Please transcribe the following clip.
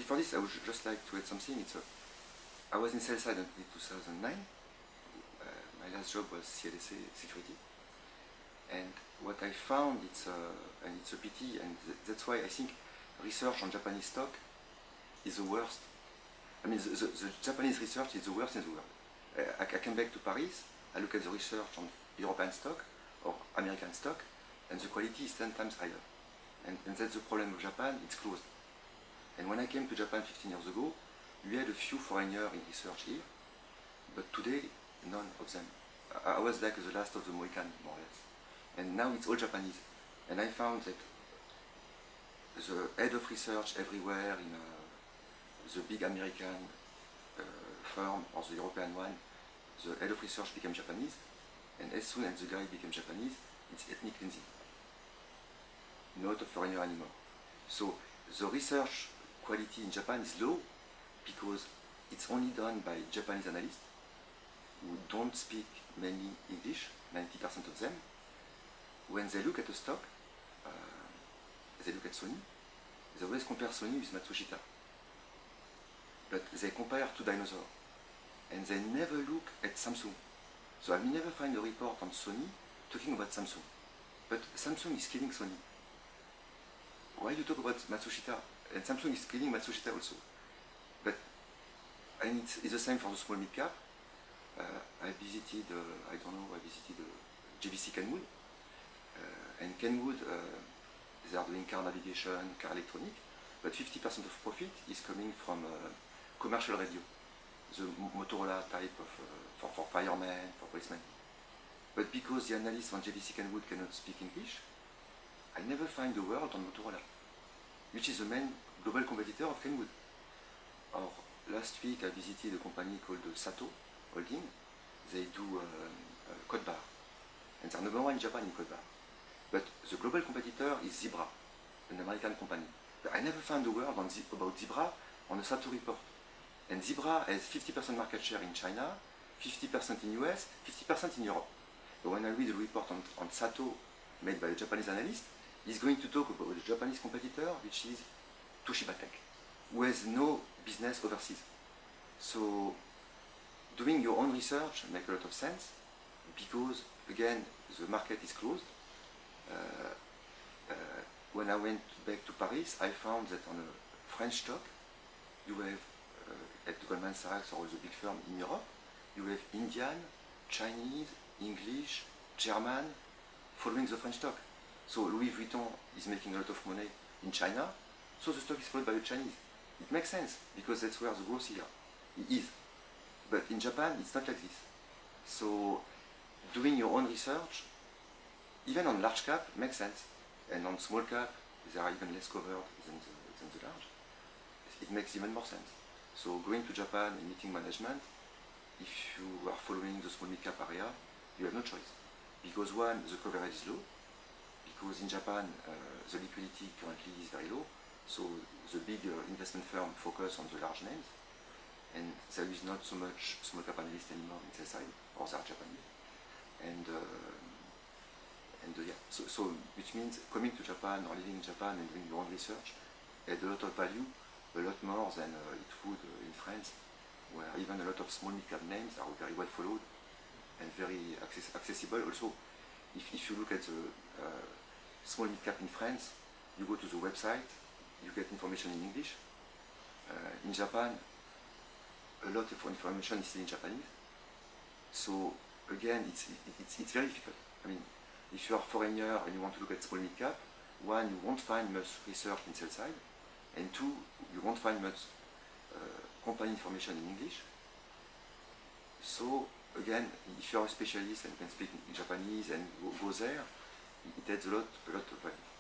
before this, I would just like to add something. I was in sales side until 2009. My last job was CLSA security. And what I found, and it's a pity, and that's why I think research on Japanese stock is the worst. I mean, the Japanese research is the worst in the world. I came back to Paris, I look at the research on European stock or American stock, and the quality is 10 times higher. And that's the problem of Japan, it's closed. And when I came to Japan 15 years ago, we had a few foreigners in research here, but today, none of them. I was like the last of the Mohican, more or less. And now it's all Japanese. And I found that the head of research everywhere in the big American firm or the European one, the head of research became Japanese. And as soon as the guy became Japanese, it's ethnic cleansing. Not a foreigner anymore. So the research quality in Japan is low because it's only done by Japanese analysts who don't speak many English, 90% of them. When they look at a stock, they look at Sony, they always compare Sony with Matsushita. But they compare two dinosaurs. And they never look at Samsung. So I will never find a report on Sony talking about Samsung. But Samsung is killing Sony. Why do you talk about Matsushita? And Samsung is killing Matsushita also. But, and it's the same for the small mid-cap. I visited JVC Kenwood. And Kenwood, they are doing car navigation, car electronic, but 50% of profit is coming from commercial radio, the Motorola type of for firemen, for policemen. But because the analysts on JVC Kenwood cannot speak English, I never find a word on Motorola, which is the main global competitor of Kenwood. Or last week I visited a company called Sato Holding. They do code bar, and they're number one in Japan in code bar. But the global competitor is Zebra, an American company. But I never found a word about Zebra on a Sato report. And Zebra has 50% market share in China, 50% in US, 50% in Europe. But when I read a report on Sato made by a Japanese analyst, he's going to talk about the Japanese competitor, which is Toshiba Tech, who has no business overseas. So doing your own research makes a lot of sense because, again, the market is closed. When I went back to Paris, I found that on a French stock, you have, at Goldman Sachs or the big firm in Europe, you have Indian, Chinese, English, German, following the French stock. So Louis Vuitton is making a lot of money in China, so the stock is followed by the Chinese. It makes sense, because that's where the growth here is. But in Japan, it's not like this. So doing your own research, even on large cap, makes sense. And on small cap, they are even less covered than the large. It makes even more sense. So going to Japan and meeting management, if you are following the small mid cap area, you have no choice. Because one, the coverage is low. Because in Japan, the liquidity currently is very low. So the big investment firm focus on the large names. And there is not so much small cap analyst anymore in their side, or they are Japanese. And yeah, so which means coming to Japan or living in Japan and doing your own research had a lot of value, a lot more than it would in France, where even a lot of small mid-cap names are very well followed and very accessible. Also, if you look at the small mid-cap in France, you go to the website, you get information in English. In Japan, a lot of information is still in Japanese. So again, it's very difficult. I mean, if you are a foreigner and you want to look at small mid-cap, one, you won't find much research in sell side, and two, you won't find much company information in English. So again, if you are a specialist and can speak in Japanese and go there, it adds a lot of value.